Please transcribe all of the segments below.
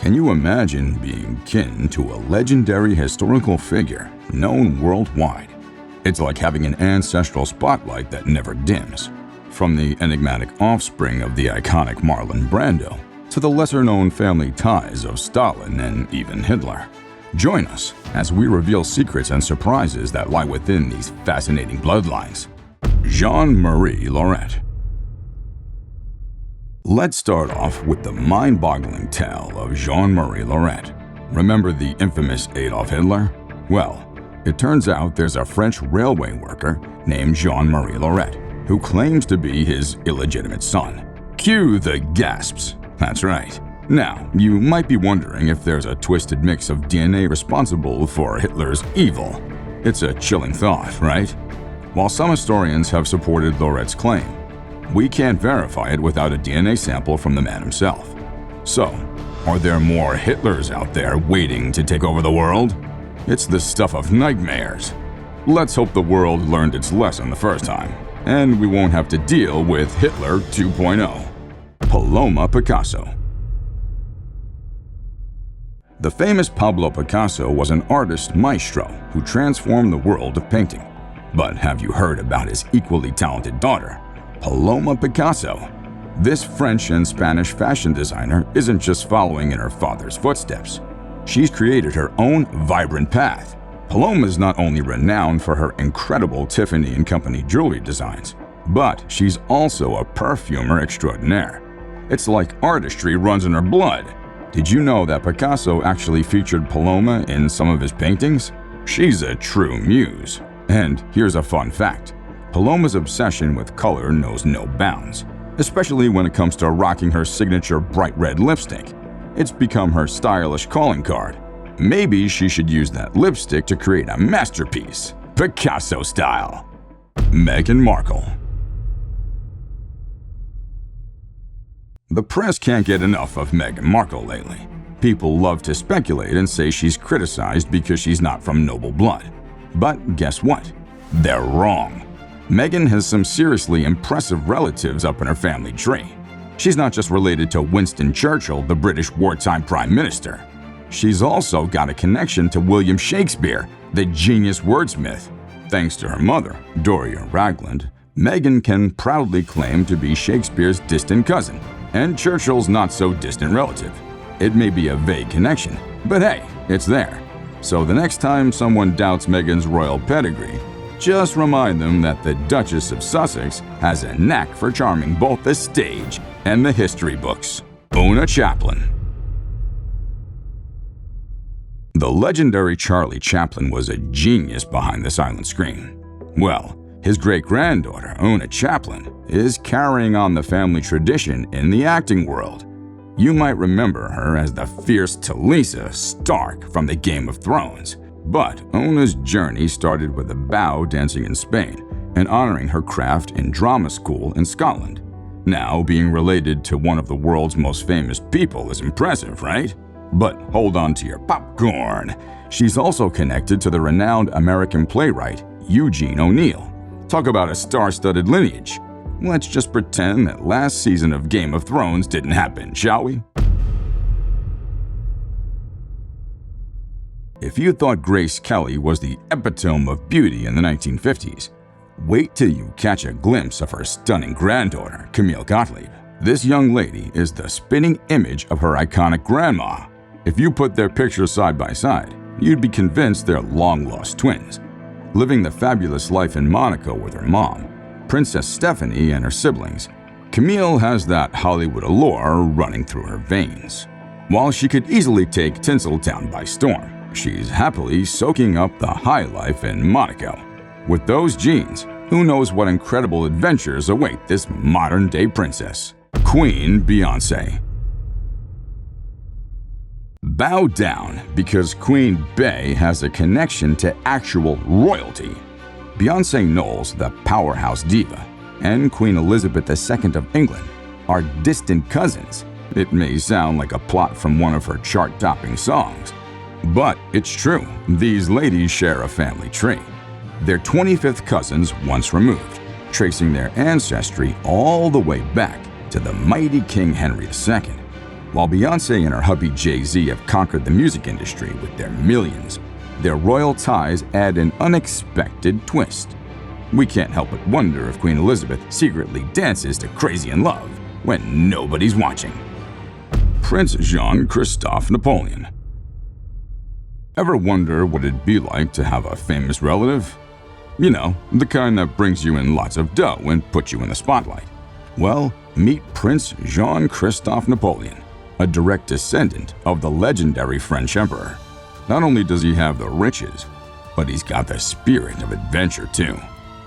Can you imagine being kin to a legendary historical figure known worldwide? It's like having an ancestral spotlight that never dims. From the enigmatic offspring of the iconic Marlon Brando to the lesser-known family ties of Stalin and even Hitler. Join us as we reveal secrets and surprises that lie within these fascinating bloodlines. Jean-Marie Laurette. Let's start off with the mind-boggling tale of Jean-Marie Laurette. Remember the infamous Adolf Hitler? Well, it turns out there's a French railway worker named Jean-Marie Laurette who claims to be his illegitimate son. Cue the gasps. That's right. Now, you might be wondering if there's a twisted mix of DNA responsible for Hitler's evil. It's a chilling thought, right? While some historians have supported Laurette's claim, we can't verify it without a DNA sample from the man himself. So, are there more Hitlers out there waiting to take over the world? It's the stuff of nightmares. Let's hope the world learned its lesson the first time, and we won't have to deal with Hitler 2.0. Paloma Picasso. The famous Pablo Picasso was an artist maestro who transformed the world of painting. But have you heard about his equally talented daughter, Paloma Picasso? This French and Spanish fashion designer isn't just following in her father's footsteps. She's created her own vibrant path. Paloma is not only renowned for her incredible Tiffany & Company jewelry designs, but she's also a perfumer extraordinaire. It's like artistry runs in her blood. Did you know that Picasso actually featured Paloma in some of his paintings? She's a true muse. And here's a fun fact. Paloma's obsession with color knows no bounds, especially when it comes to rocking her signature bright red lipstick. It's become her stylish calling card. Maybe she should use that lipstick to create a masterpiece, Picasso style. Meghan Markle. The press can't get enough of Meghan Markle lately. People love to speculate and say she's criticized because she's not from noble blood. But guess what? They're wrong. Meghan has some seriously impressive relatives up in her family tree. She's not just related to Winston Churchill, the British wartime prime minister. She's also got a connection to William Shakespeare, the genius wordsmith. Thanks to her mother, Doria Ragland, Meghan can proudly claim to be Shakespeare's distant cousin and Churchill's not-so-distant relative. It may be a vague connection, but hey, it's there. So the next time someone doubts Meghan's royal pedigree, just remind them that the Duchess of Sussex has a knack for charming both the stage and the history books. OONA Chaplin. The legendary Charlie Chaplin was a genius behind the silent screen. Well, his great-granddaughter, OONA Chaplin, is carrying on the family tradition in the acting world. You might remember her as the fierce Talisa Stark from the Game of Thrones. But OONA's journey started with a bow dancing in Spain and honoring her craft in drama school in Scotland. Now, being related to one of the world's most famous people is impressive, right? But hold on to your popcorn. She's also connected to the renowned American playwright Eugene O'Neill. Talk about a star-studded lineage. Let's just pretend that last season of Game of Thrones didn't happen, shall we? If you thought Grace Kelly was the epitome of beauty in the 1950s, wait till you catch a glimpse of her stunning granddaughter, Camille Gottlieb. This young lady is the spitting image of her iconic grandma. If you put their pictures side by side, you'd be convinced they're long-lost twins. Living the fabulous life in Monaco with her mom, Princess Stephanie, and her siblings, Camille has that Hollywood allure running through her veins. While she could easily take Tinseltown by storm, she's happily soaking up the high life in Monaco. With those genes, who knows what incredible adventures await this modern-day princess. Queen Beyonce. Bow down, because Queen Bey has a connection to actual royalty. Beyonce Knowles, the powerhouse diva, and Queen Elizabeth II of England are distant cousins. It may sound like a plot from one of her chart-topping songs, but it's true. These ladies share a family tree. They're 25th cousins once removed, tracing their ancestry all the way back to the mighty King Henry II. While Beyonce and her hubby Jay-Z have conquered the music industry with their millions, their royal ties add an unexpected twist. We can't help but wonder if Queen Elizabeth secretly dances to Crazy in Love when nobody's watching. Prince Jean-Christophe Napoleon. Ever wonder what it'd be like to have a famous relative? You know, the kind that brings you in lots of dough and puts you in the spotlight. Well, meet Prince Jean-Christophe Napoleon, a direct descendant of the legendary French emperor. Not only does he have the riches, but he's got the spirit of adventure too.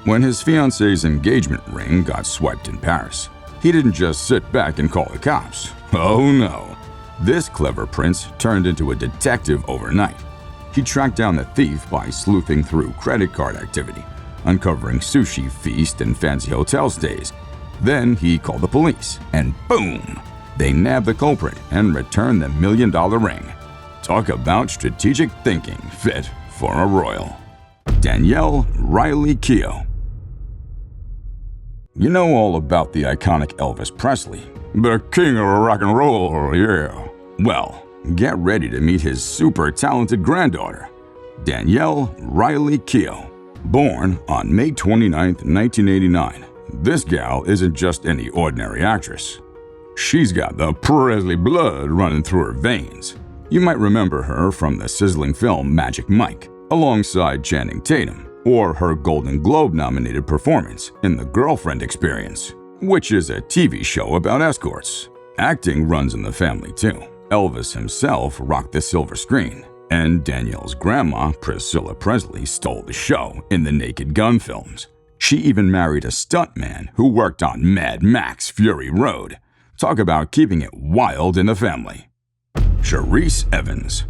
When his fiancée's engagement ring got swiped in Paris, he didn't just sit back and call the cops. Oh no. This clever prince turned into a detective overnight. He tracked down the thief by sleuthing through credit card activity, uncovering sushi feast and fancy hotel stays. Then he called the police, and boom! They nabbed the culprit and returned the $1 million ring. Talk about strategic thinking fit for a royal. Danielle Riley Keough. You know all about the iconic Elvis Presley, the king of rock and roll, yeah. Well, get ready to meet his super talented granddaughter, Danielle Riley Keough. Born on May 29, 1989, this gal isn't just any ordinary actress. She's got the Presley blood running through her veins. You might remember her from the sizzling film Magic Mike, alongside Channing Tatum, or her Golden Globe-nominated performance in The Girlfriend Experience, which is a TV show about escorts. Acting runs in the family too. Elvis himself rocked the silver screen, and Danielle's grandma, Priscilla Presley, stole the show in the Naked Gun films. She even married a stuntman who worked on Mad Max Fury Road. Talk about keeping it wild in the family. CHERISE Evans.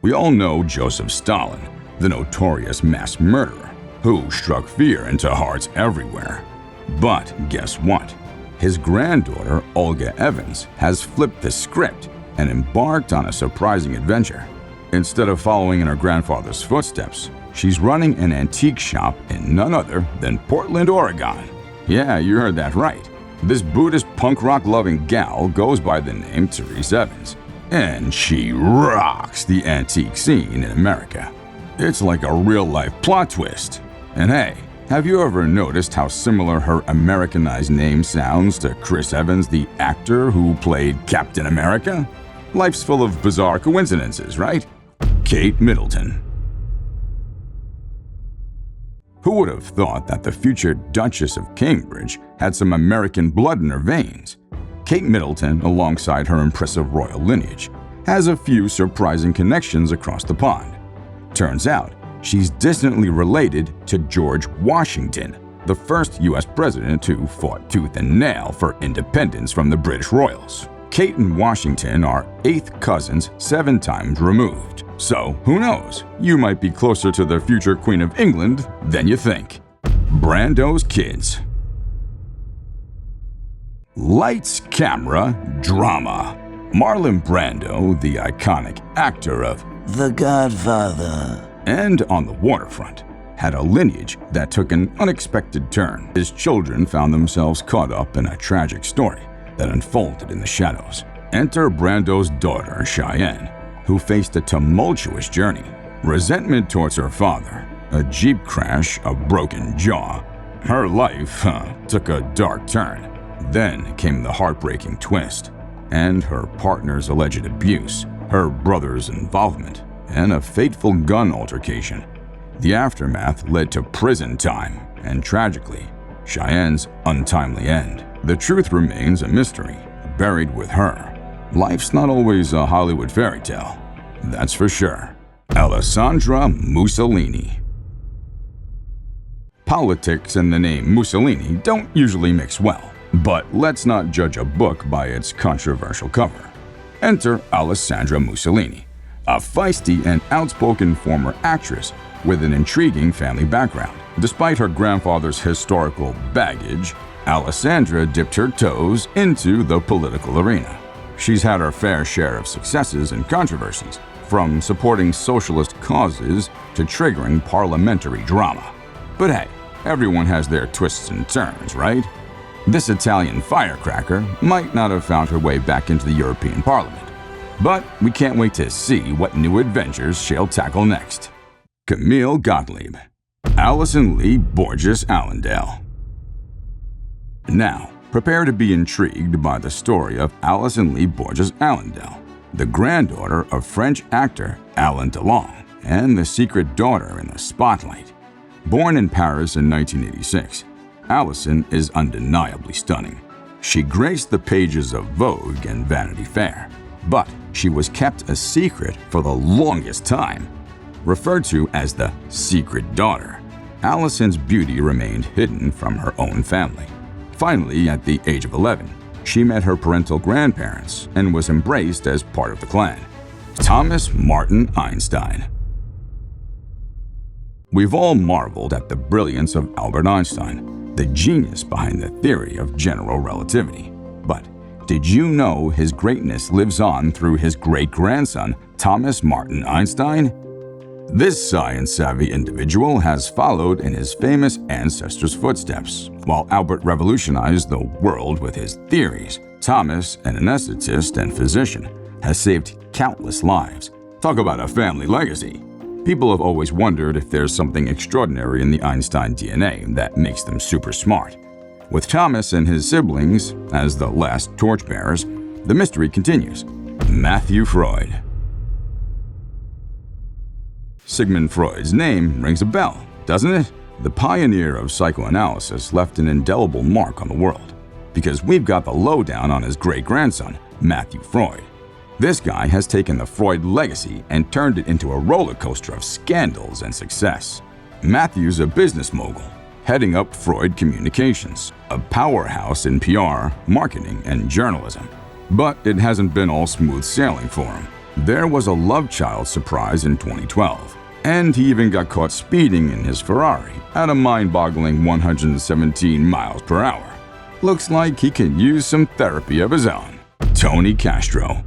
We all know Joseph Stalin, the notorious mass murderer who struck fear into hearts everywhere. But guess what? His granddaughter, Olga Evans, has flipped the script and embarked on a surprising adventure. Instead of following in her grandfather's footsteps, she's running an antique shop in none other than Portland, Oregon. Yeah, you heard that right. This Buddhist punk rock loving gal goes by the name CHERISE Evans, and she rocks the antique scene in America. It's like a real-life plot twist. And hey, have you ever noticed how similar her Americanized name sounds to Chris Evans, the actor who played Captain America? Life's full of bizarre coincidences, right? Kate Middleton. Who would have thought that the future Duchess of Cambridge had some American blood in her veins? Kate Middleton, alongside her impressive royal lineage, has a few surprising connections across the pond. Turns out, she's distantly related to George Washington, the first U.S. president who fought tooth and nail for independence from the British royals. Kate and Washington are 8th cousins 7 times removed. So, who knows? You might be closer to the future Queen of England than you think. Brando's kids. Lights, camera, drama. Marlon Brando, the iconic actor of The Godfather, and On the Waterfront, had a lineage that took an unexpected turn. His children found themselves caught up in a tragic story that unfolded in the shadows. Enter Brando's daughter, Cheyenne, who faced a tumultuous journey. Resentment towards her father, a Jeep crash, a broken jaw. Her life took a dark turn. Then came the heartbreaking twist, and her partner's alleged abuse, her brother's involvement, and a fateful gun altercation. The aftermath led to prison time, and tragically, Cheyenne's untimely end. The truth remains a mystery, buried with her. Life's not always a Hollywood fairy tale, that's for sure. Alessandra Mussolini. Politics and the name Mussolini don't usually mix well, but let's not judge a book by its controversial cover. Enter Alessandra Mussolini, a feisty and outspoken former actress with an intriguing family background. Despite her grandfather's historical baggage, Alessandra dipped her toes into the political arena. She's had her fair share of successes and controversies, from supporting socialist causes to triggering parliamentary drama. But hey, everyone has their twists and turns, right? This Italian firecracker might not have found her way back into the European Parliament, but we can't wait to see what new adventures she'll tackle next. Camille Gottlieb, Allison Lee Borges Allendale. Now, prepare to be intrigued by the story of Allison Lee Borges Allendale, the granddaughter of French actor Alain Delon and the secret daughter in the spotlight. Born in Paris in 1986, Allison is undeniably stunning. She graced the pages of Vogue and Vanity Fair, but she was kept a secret for the longest time. Referred to as the secret daughter, Allison's beauty remained hidden from her own family. Finally, at the age of 11, she met her parental grandparents and was embraced as part of the clan. Thomas Martin Einstein. We've all marveled at the brilliance of Albert Einstein, the genius behind the theory of general relativity. But did you know his greatness lives on through his great-grandson, Thomas Martin Einstein? This science-savvy individual has followed in his famous ancestor's footsteps. While Albert revolutionized the world with his theories, Thomas, an anesthetist and physician, has saved countless lives. Talk about a family legacy. People have always wondered if there's something extraordinary in the Einstein DNA that makes them super smart. With Thomas and his siblings as the last torchbearers, the mystery continues. Matthew Freud. Sigmund Freud's name rings a bell, doesn't it? The pioneer of psychoanalysis left an indelible mark on the world, because we've got the lowdown on his great-grandson, Matthew Freud. This guy has taken the Freud legacy and turned it into a roller coaster of scandals and success. Matthew's a business mogul, heading up Freud Communications, a powerhouse in PR, marketing, and journalism. But it hasn't been all smooth sailing for him. There was a love child surprise in 2012, and he even got caught speeding in his Ferrari at a mind-boggling 117 miles per hour. Looks like he can use some therapy of his own. Tony Castro.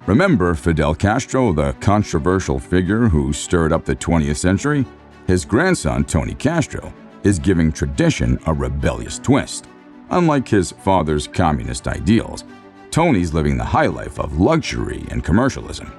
Remember Fidel Castro, the controversial figure who stirred up the 20th century? His grandson, Tony Castro, is giving tradition a rebellious twist. Unlike his father's communist ideals, Tony's living the high life of luxury and commercialism.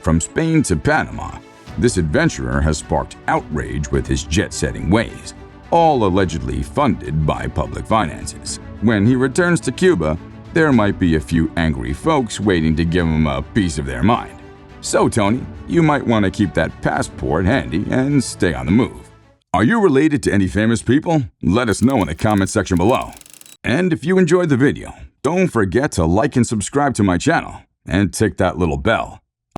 From Spain to Panama, this adventurer has sparked outrage with his jet-setting ways, all allegedly funded by public finances. When he returns to Cuba, there might be a few angry folks waiting to give him a piece of their mind. So, Tony, you might want to keep that passport handy and stay on the move. Are you related to any famous people? Let us know in the comment section below. And if you enjoyed the video, don't forget to like and subscribe to my channel and tick that little bell